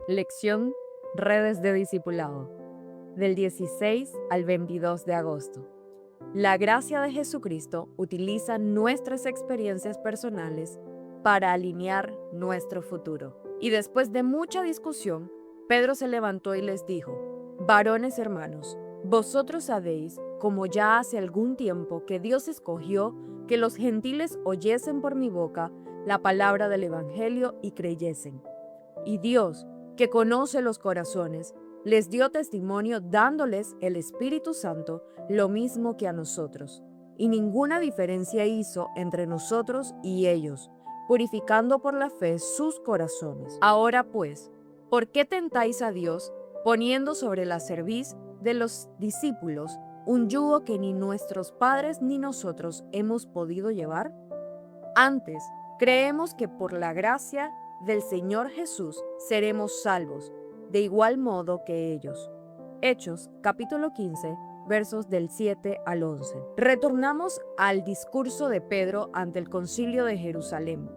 Lección Redes de Discipulado, del 16 al 22 de agosto. La gracia de Jesucristo utiliza nuestras experiencias personales para alinear nuestro futuro. Y después de mucha discusión, Pedro se levantó y les dijo: Varones hermanos, vosotros sabéis, como ya hace algún tiempo, que Dios escogió que los gentiles oyesen por mi boca la palabra del Evangelio y creyesen. Y Dios, que conoce los corazones, les dio testimonio dándoles el Espíritu Santo, lo mismo que a nosotros. Y ninguna diferencia hizo entre nosotros y ellos, purificando por la fe sus corazones. Ahora pues, ¿por qué tentáis a Dios, poniendo sobre la cerviz de los discípulos un yugo que ni nuestros padres ni nosotros hemos podido llevar? Antes, creemos que por la gracia del Señor Jesús seremos salvos, de igual modo que ellos. Hechos, capítulo 15, versos del 7 al 11. Retornamos al discurso de Pedro ante el Concilio de Jerusalén,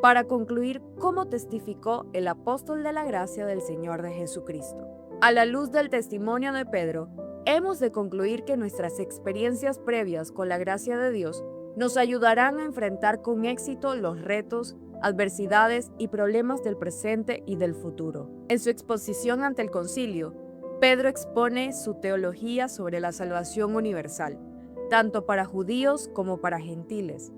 para concluir cómo testificó el apóstol de la gracia del Señor de Jesucristo. A la luz del testimonio de Pedro, hemos de concluir que nuestras experiencias previas con la gracia de Dios nos ayudarán a enfrentar con éxito los retos, adversidades y problemas del presente y del futuro. En su exposición ante el concilio, Pedro expone su teología sobre la salvación universal, tanto para judíos como para gentiles,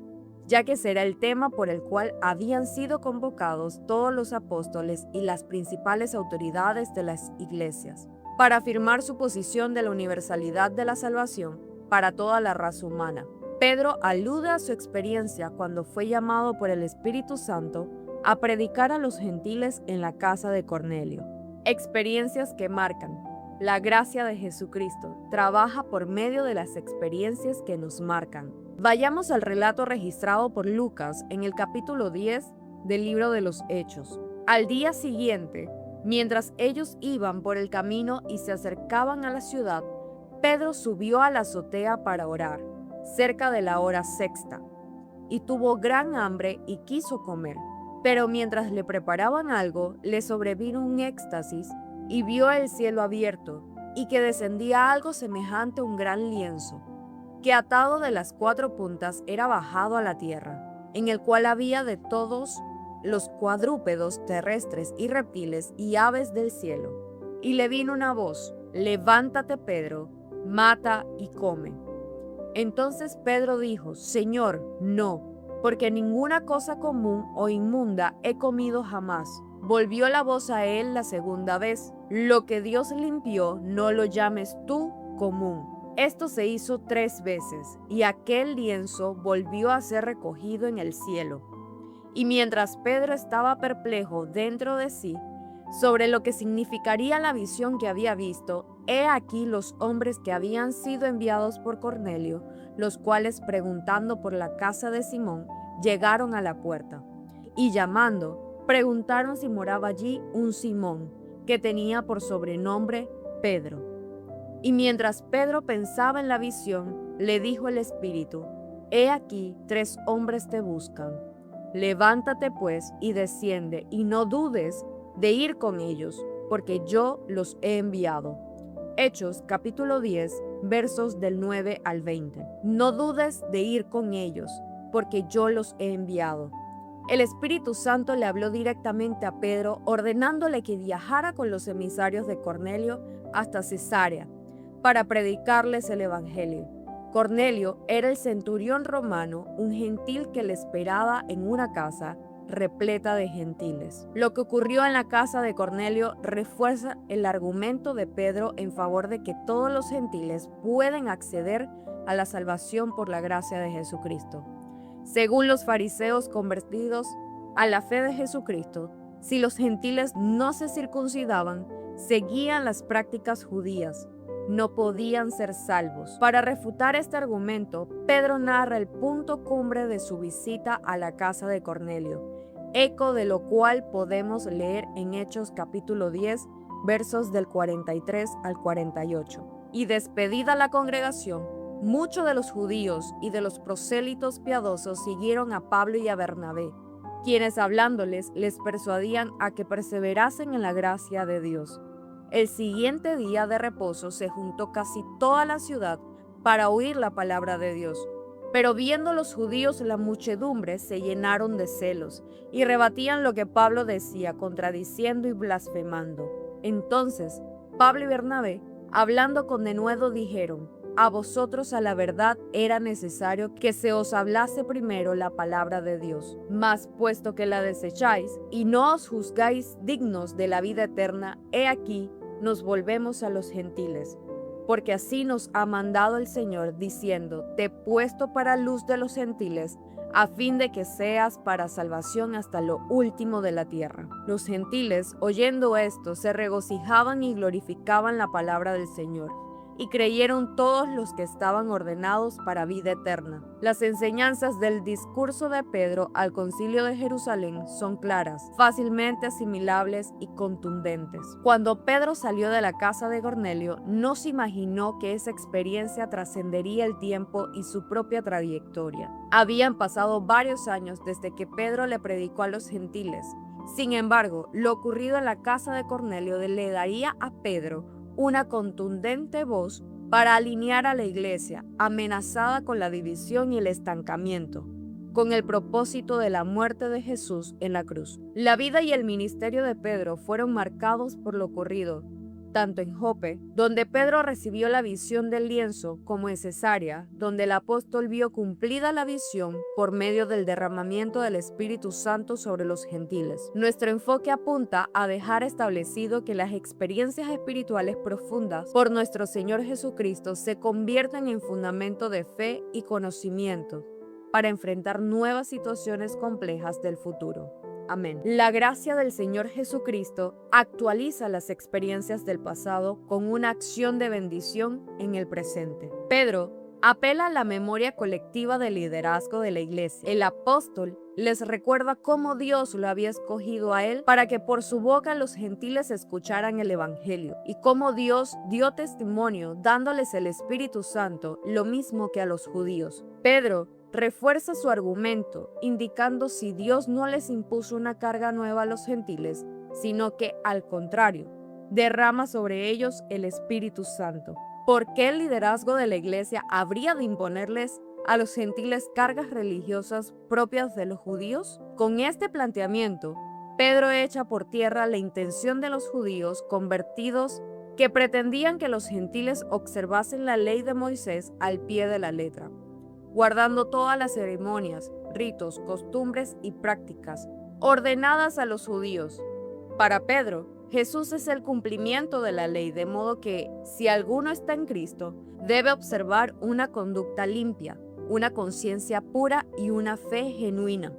ya que será el tema por el cual habían sido convocados todos los apóstoles y las principales autoridades de las iglesias, para afirmar su posición de la universalidad de la salvación para toda la raza humana. Pedro alude a su experiencia cuando fue llamado por el Espíritu Santo a predicar a los gentiles en la casa de Cornelio. Experiencias que marcan: la gracia de Jesucristo trabaja por medio de las experiencias que nos marcan. Vayamos al relato registrado por Lucas en el capítulo 10 del libro de los Hechos. Al día siguiente, mientras ellos iban por el camino y se acercaban a la ciudad, Pedro subió a la azotea para orar, cerca de la hora sexta, y tuvo gran hambre y quiso comer. Pero mientras le preparaban algo, le sobrevino un éxtasis y vio el cielo abierto y que descendía algo semejante a un gran lienzo, que atado de las cuatro puntas era bajado a la tierra, en el cual había de todos los cuadrúpedos terrestres y reptiles y aves del cielo. Y le vino una voz: levántate, Pedro, mata y come. Entonces Pedro dijo: Señor, no, porque ninguna cosa común o inmunda he comido jamás. Volvió la voz a él la segunda vez: lo que Dios limpió, no lo llames tú común. Esto se hizo 3 veces, y aquel lienzo volvió a ser recogido en el cielo. Y mientras Pedro estaba perplejo dentro de sí sobre lo que significaría la visión que había visto, he aquí los hombres que habían sido enviados por Cornelio, los cuales, preguntando por la casa de Simón, llegaron a la puerta. Y llamando, preguntaron si moraba allí un Simón, que tenía por sobrenombre Pedro. Y mientras Pedro pensaba en la visión, le dijo el Espíritu: He aquí 3 hombres te buscan. Levántate pues y desciende, y no dudes de ir con ellos, porque yo los he enviado. Hechos capítulo 10, versos del 9 al 20. No dudes de ir con ellos, porque yo los he enviado. El Espíritu Santo le habló directamente a Pedro, ordenándole que viajara con los emisarios de Cornelio hasta Cesarea, para predicarles el Evangelio. Cornelio era el centurión romano, un gentil que le esperaba en una casa repleta de gentiles. Lo que ocurrió en la casa de Cornelio refuerza el argumento de Pedro en favor de que todos los gentiles pueden acceder a la salvación por la gracia de Jesucristo. Según los fariseos convertidos a la fe de Jesucristo, si los gentiles no se circuncidaban, seguían las prácticas judías, no podían ser salvos. Para refutar este argumento, Pedro narra el punto cumbre de su visita a la casa de Cornelio, eco de lo cual podemos leer en Hechos capítulo 10, versos del 43 al 48. Y despedida la congregación, muchos de los judíos y de los prosélitos piadosos siguieron a Pablo y a Bernabé, quienes hablándoles les persuadían a que perseverasen en la gracia de Dios. El siguiente día de reposo se juntó casi toda la ciudad para oír la palabra de Dios. Pero viendo los judíos la muchedumbre, se llenaron de celos y rebatían lo que Pablo decía, contradiciendo y blasfemando. Entonces Pablo y Bernabé, hablando con denuedo, dijeron: a vosotros a la verdad era necesario que se os hablase primero la palabra de Dios. Mas puesto que la desecháis y no os juzgáis dignos de la vida eterna, he aquí nos volvemos a los gentiles. Porque así nos ha mandado el Señor, diciendo: te he puesto para luz de los gentiles, a fin de que seas para salvación hasta lo último de la tierra. Los gentiles, oyendo esto, se regocijaban y glorificaban la palabra del Señor, y creyeron todos los que estaban ordenados para vida eterna. Las enseñanzas del discurso de Pedro al Concilio de Jerusalén son claras, fácilmente asimilables y contundentes. Cuando Pedro salió de la casa de Cornelio, no se imaginó que esa experiencia trascendería el tiempo y su propia trayectoria. Habían pasado varios años desde que Pedro le predicó a los gentiles. Sin embargo, lo ocurrido en la casa de Cornelio le daría a Pedro una contundente voz para alinear a la iglesia, amenazada con la división y el estancamiento, con el propósito de la muerte de Jesús en la cruz. La vida y el ministerio de Pedro fueron marcados por lo ocurrido, tanto en Jope, donde Pedro recibió la visión del lienzo, como en Cesarea, donde el apóstol vio cumplida la visión por medio del derramamiento del Espíritu Santo sobre los gentiles. Nuestro enfoque apunta a dejar establecido que las experiencias espirituales profundas por nuestro Señor Jesucristo se convierten en fundamento de fe y conocimiento para enfrentar nuevas situaciones complejas del futuro. Amén. La gracia del Señor Jesucristo actualiza las experiencias del pasado con una acción de bendición en el presente. Pedro apela a la memoria colectiva del liderazgo de la iglesia. El apóstol les recuerda cómo Dios lo había escogido a él para que por su boca los gentiles escucharan el evangelio, y cómo Dios dio testimonio dándoles el Espíritu Santo, lo mismo que a los judíos. Pedro refuerza su argumento, indicando si Dios no les impuso una carga nueva a los gentiles, sino que, al contrario, derrama sobre ellos el Espíritu Santo. ¿Por qué el liderazgo de la iglesia habría de imponerles a los gentiles cargas religiosas propias de los judíos? Con este planteamiento, Pedro echa por tierra la intención de los judíos convertidos que pretendían que los gentiles observasen la ley de Moisés al pie de la letra, guardando todas las ceremonias, ritos, costumbres y prácticas ordenadas a los judíos. Para Pedro, Jesús es el cumplimiento de la ley, de modo que, si alguno está en Cristo, debe observar una conducta limpia, una conciencia pura y una fe genuina,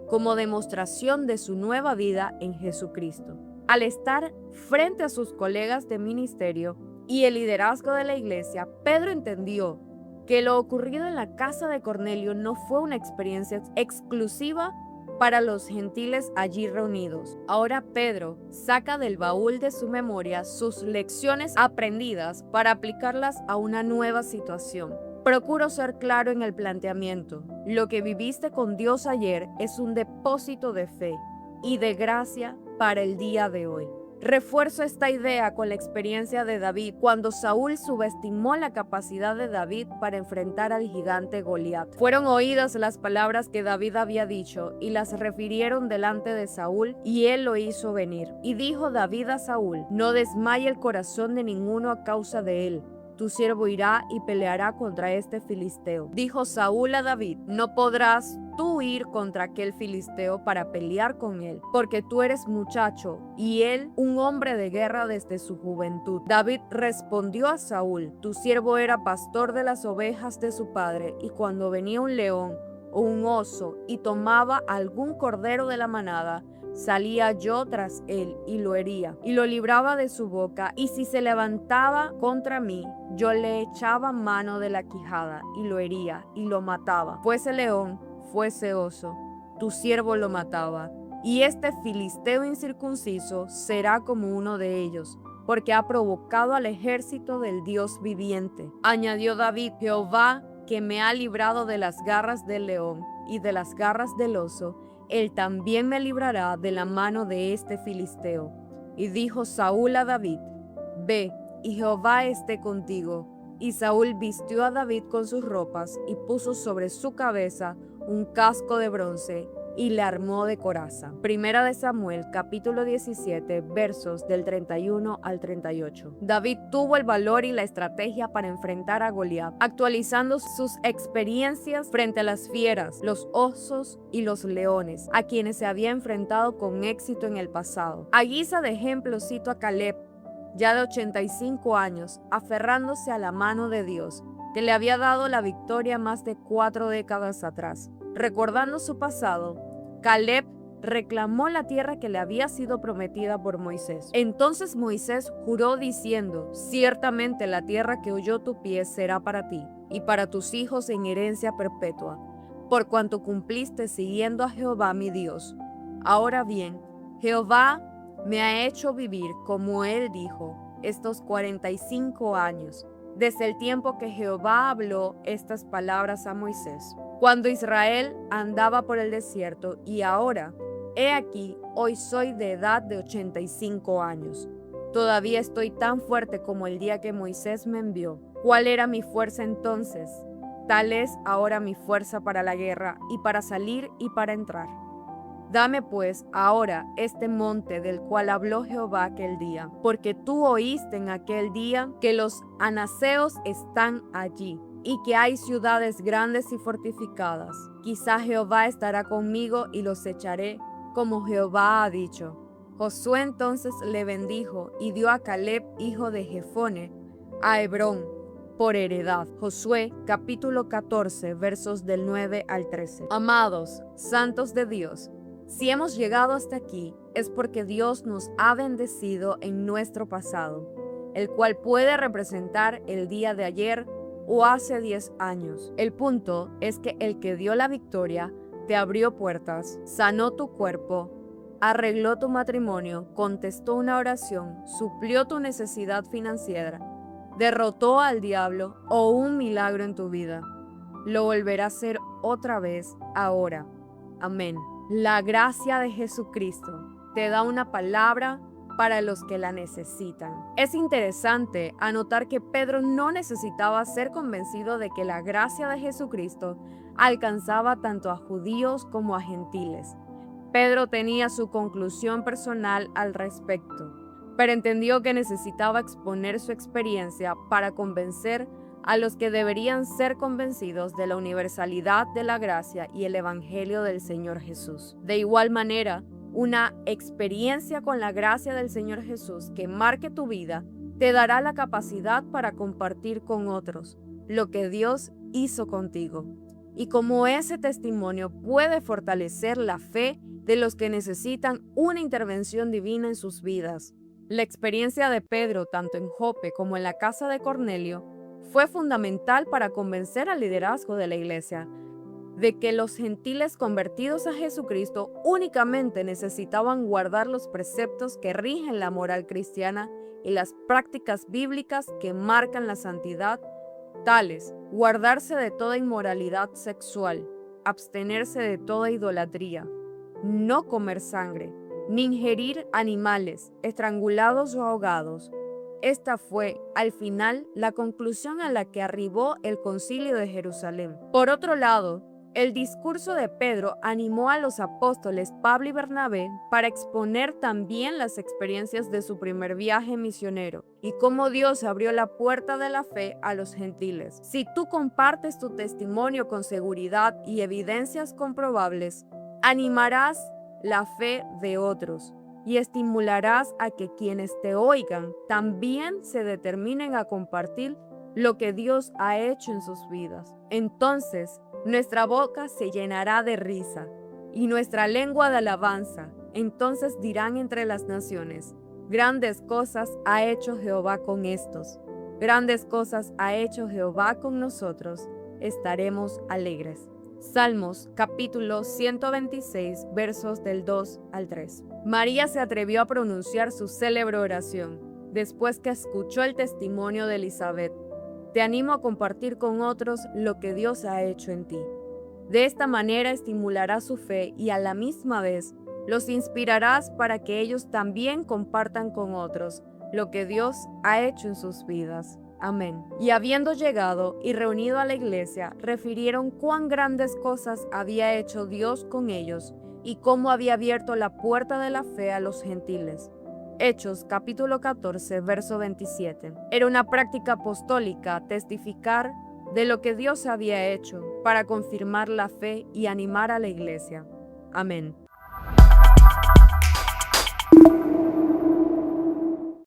como demostración de su nueva vida en Jesucristo. Al estar frente a sus colegas de ministerio y el liderazgo de la iglesia, Pedro entendió que lo ocurrido en la casa de Cornelio no fue una experiencia exclusiva para los gentiles allí reunidos. Ahora Pedro saca del baúl de su memoria sus lecciones aprendidas para aplicarlas a una nueva situación. Procuro ser claro en el planteamiento. Lo que viviste con Dios ayer es un depósito de fe y de gracia para el día de hoy. Refuerzo esta idea con la experiencia de David cuando Saúl subestimó la capacidad de David para enfrentar al gigante Goliat. Fueron oídas las palabras que David había dicho y las refirieron delante de Saúl, y él lo hizo venir. Y dijo David a Saúl: no desmaye el corazón de ninguno a causa de él. Tu siervo irá y peleará contra este filisteo. Dijo Saúl a David: no podrás tú ir contra aquel filisteo para pelear con él, porque tú eres muchacho y él un hombre de guerra desde su juventud. David respondió a Saúl: tu siervo era pastor de las ovejas de su padre, y cuando venía un león o un oso y tomaba algún cordero de la manada, salía yo tras él y lo hería, y lo libraba de su boca, y si se levantaba contra mí, yo le echaba mano de la quijada, y lo hería, y lo mataba. Fuese león, fuese oso, tu siervo lo mataba. Y este filisteo incircunciso será como uno de ellos, porque ha provocado al ejército del Dios viviente. Añadió David: Jehová, que me ha librado de las garras del león y de las garras del oso, él también me librará de la mano de este filisteo. Y dijo Saúl a David: Ve, y Jehová esté contigo. Y Saúl vistió a David con sus ropas y puso sobre su cabeza un casco de bronce y le armó de coraza. Primera de Samuel, capítulo 17, versos del 31 al 38. David tuvo el valor y la estrategia para enfrentar a Goliat, actualizando sus experiencias frente a las fieras, los osos y los leones, a quienes se había enfrentado con éxito en el pasado. A guisa de ejemplo cito a Caleb, ya de 85 años, aferrándose a la mano de Dios, que le había dado la victoria más de 4 décadas atrás. Recordando su pasado, Caleb reclamó la tierra que le había sido prometida por Moisés. Entonces Moisés juró diciendo: Ciertamente la tierra que oyó tu pie será para ti y para tus hijos en herencia perpetua, por cuanto cumpliste siguiendo a Jehová mi Dios. Ahora bien, Jehová me ha hecho vivir, como él dijo, estos 45 años, desde el tiempo que Jehová habló estas palabras a Moisés, cuando Israel andaba por el desierto, y ahora, he aquí, hoy soy de edad de 85 años. Todavía estoy tan fuerte como el día que Moisés me envió. ¿Cuál era mi fuerza entonces? Tal es ahora mi fuerza para la guerra, y para salir y para entrar. Dame pues ahora este monte del cual habló Jehová aquel día, porque tú oíste en aquel día que los anaseos están allí, y que hay ciudades grandes y fortificadas. Quizá Jehová estará conmigo y los echaré, como Jehová ha dicho. Josué entonces le bendijo y dio a Caleb, hijo de Jefone, a Hebrón por heredad. Josué capítulo 14, versos del 9 al 13. Amados, santos de Dios, si hemos llegado hasta aquí, es porque Dios nos ha bendecido en nuestro pasado, el cual puede representar el día de ayer o hace 10 años. El punto es que el que dio la victoria te abrió puertas, sanó tu cuerpo, arregló tu matrimonio, contestó una oración, suplió tu necesidad financiera, derrotó al diablo o un milagro en tu vida. Lo volverá a hacer otra vez ahora. Amén. La gracia de Jesucristo te da una palabra para los que la necesitan. Es interesante anotar que Pedro no necesitaba ser convencido de que la gracia de Jesucristo alcanzaba tanto a judíos como a gentiles. Pedro tenía su conclusión personal al respecto, pero entendió que necesitaba exponer su experiencia para convencer a los que deberían ser convencidos de la universalidad de la gracia y el Evangelio del Señor Jesús. De igual manera, una experiencia con la gracia del Señor Jesús que marque tu vida te dará la capacidad para compartir con otros lo que Dios hizo contigo. Y como ese testimonio puede fortalecer la fe de los que necesitan una intervención divina en sus vidas. La experiencia de Pedro, tanto en Jope como en la casa de Cornelio, fue fundamental para convencer al liderazgo de la iglesia de que los gentiles convertidos a Jesucristo únicamente necesitaban guardar los preceptos que rigen la moral cristiana y las prácticas bíblicas que marcan la santidad, tales: guardarse de toda inmoralidad sexual, abstenerse de toda idolatría, no comer sangre, ni ingerir animales estrangulados o ahogados. Esta fue, al final, la conclusión a la que arribó el Concilio de Jerusalén. Por otro lado, el discurso de Pedro animó a los apóstoles Pablo y Bernabé para exponer también las experiencias de su primer viaje misionero y cómo Dios abrió la puerta de la fe a los gentiles. Si tú compartes tu testimonio con seguridad y evidencias comprobables, animarás la fe de otros y estimularás a que quienes te oigan también se determinen a compartir lo que Dios ha hecho en sus vidas. Entonces, nuestra boca se llenará de risa y nuestra lengua de alabanza. Entonces dirán entre las naciones: grandes cosas ha hecho Jehová con estos. Grandes cosas ha hecho Jehová con nosotros. Estaremos alegres. Salmos capítulo 126 versos del 2 al 3. María se atrevió a pronunciar su célebre oración después que escuchó el testimonio de Elizabeth. Te animo a compartir con otros lo que Dios ha hecho en ti. De esta manera estimularás su fe y a la misma vez los inspirarás para que ellos también compartan con otros lo que Dios ha hecho en sus vidas. Amén. Y habiendo llegado y reunido a la iglesia, refirieron cuán grandes cosas había hecho Dios con ellos y cómo había abierto la puerta de la fe a los gentiles. Hechos capítulo 14, verso 27. Era una práctica apostólica testificar de lo que Dios había hecho para confirmar la fe y animar a la iglesia. Amén.